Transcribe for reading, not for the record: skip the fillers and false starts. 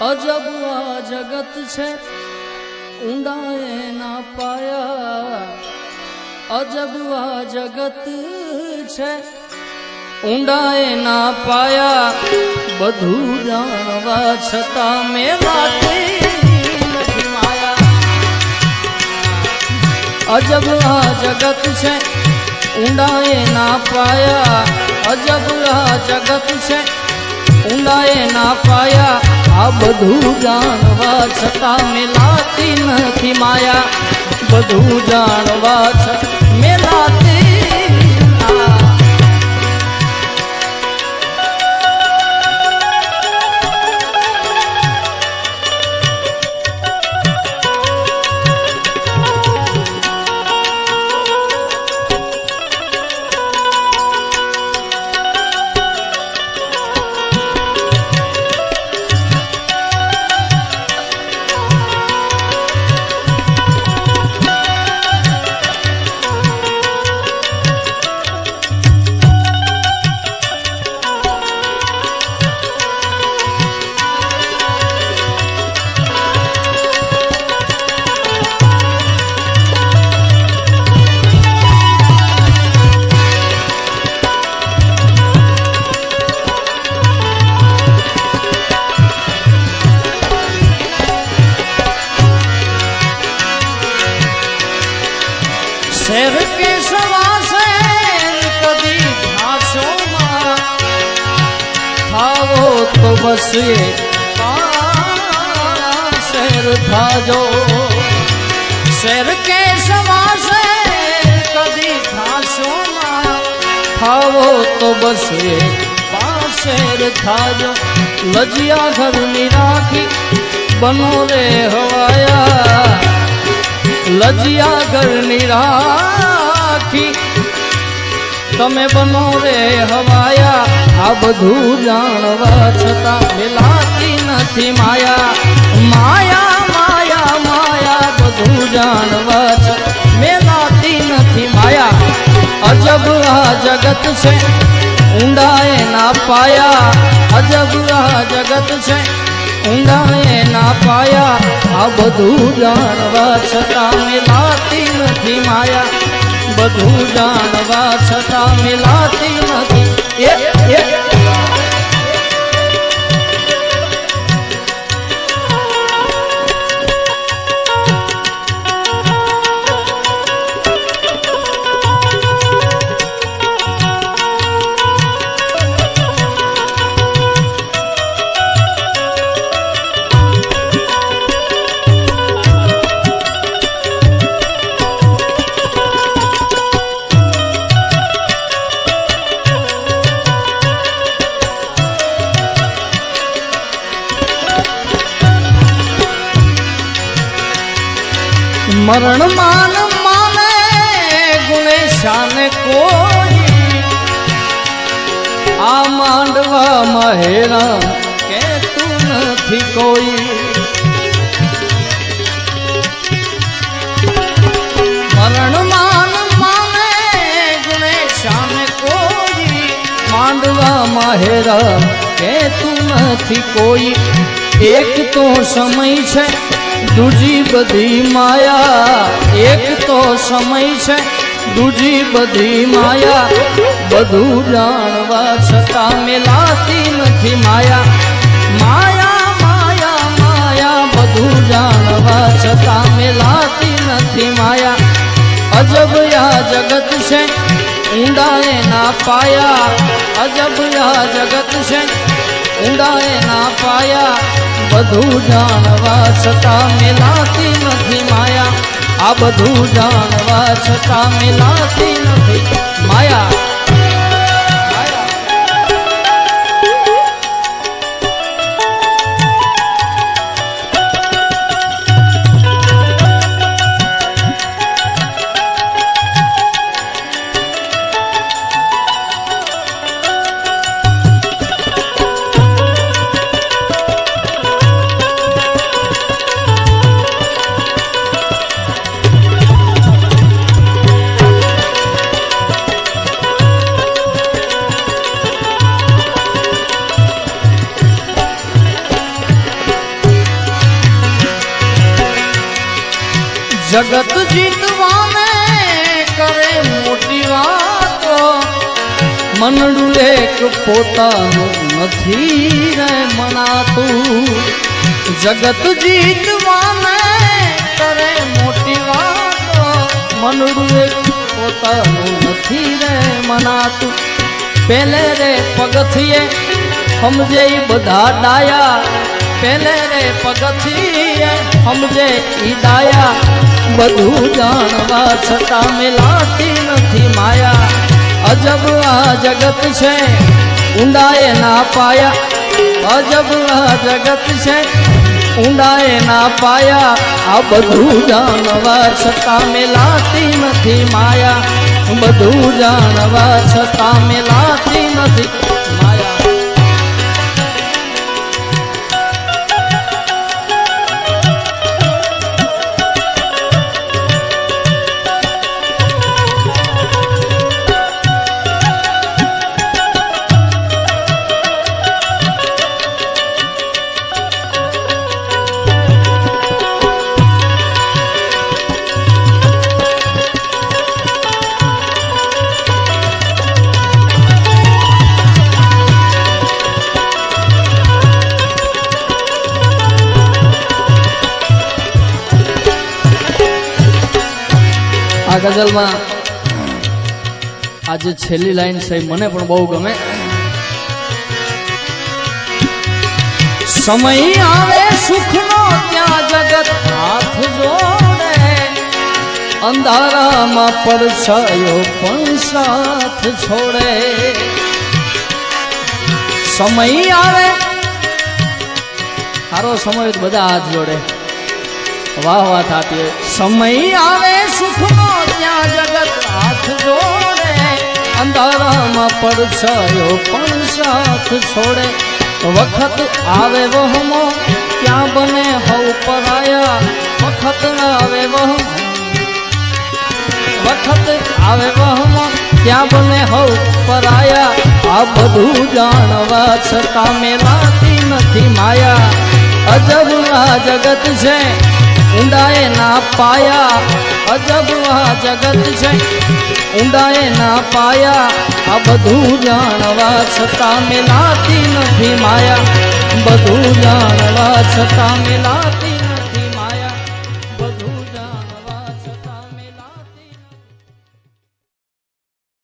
અજબ આ જગત છે ઊંડાએ ના પાયા, અજબ આ જગત છે ઊંડાએ ના પાયા, બધું જાણવા છતાં મેલાતી નથી માયા. અજબ આ જગત છે ઊંડાએ ના પાયા, અજબ આ જગત છે ઊંડાએ ના પાયા, આ બધું જાણવા છતાં મેલાતી નથી માયા, બધું જાણવા છતાં મેલાતી. શેર કે સવાસે કદી ઘાસોમાં ખાવો તો બસ શેર થાજો. શેર કે સવાસે કદી ઘાસોમાં ખાવો તો બસ શેર થાજો. લજિયા ઘરની રાખી બનો રે હવાયા, લજિયા ઘરની રાખી તમે બનો રે હવાયા, આ બધું જાણવા છતાં મેલાતી નથી માયા, માયા માયા માયા બધું જાણવા છતાં મેલાતી નથી માયા. અજબ આ જગત છે ઊંડાએ ના પાયા, અજબ આ જગત છે ઊંડાએ ના પાયા, આ બધું જાણવા છતાં મેલાતી નથી માયા, બધું જાણવા છતાં મેલાતી નથી. મરણ માન માને ગુણે શાને કોઈ, આ માંડવામાં હેરાન કે તું નથી કોઈ. મરણ માન માને ગુણે શાને કોઈ, માંડવામાં હેરાન કે તું નથી કોઈ. એક તો સમય છે દૂજી બધી માયા, એક તો સમય છે દૂજી બધી માયા, બધું જાણવા છતાં મેલાતી નથી માયા, માયા માયા માયા બધું જાણવા છતાં મેલાતી નથી માયા. અજબ આ જગત છે ઊંડાએ ના પાયા, અજબ આ જગત છે ઊંડાએ ના પાયા, બધું જાણવા છતાં મેલાતી નથી માયા, આ બધું જાણવા છતાં મેલાતી નથી માયા. જગત જીતવાને કરે મોટી વાતો મનડું એક પોતાનું નથી રે મનાતું જગત જીતવાને કરે મોટી વાતો મનડું એક પોતાનું નથી રે મનાતું પેલે રે પગથિયે સમજે બધા ડાયા પેલે રે પગથિયે સમજે ઈ ડાયા બધું જાણવા છતાં મિલાતી નથી માયા અજબ આ જગત છે ઊંડાએ ના પાયા અજબ આ જગત છે ઊંડાએ ના પાયા આ બધું જાણવા છતાં મિલાતી નથી માયા બધું જાણવા છતાં મિલાતી નથી માયા આ ગઝલમાં આજે છેલ્લી લાઈન છે મને પણ બહુ ગમે સમય આવે સુખનો ત્યાં જગત હાથ જોડે અંધારામાં પડછાયો પણ સાથ છોડે સમય આવે સારો સમય બધા હાથ જોડે વાહ વાહ થાતી સમય આવે સુખનો ત્યાં જગત હાથ જોડે અંધારામાં પડછાયો પણ સાથ છોડે વખત આવે વહમો ત્યાં બને હવ પરાયા વખત આવે વહમો વખત આવે વહમો ત્યાં બને હવ પરાયા આ બધું જાણવા છતાં મેલાતી નથી માયા અજબ આ જગત છે ઊંડાએ ના પાયા અજબ આ જગત છે ઊંડાએ ના પાયા આ બધું જાણવા છતાં મિલાતી નથી માયા બધું જાણવા છતાં મિલાતી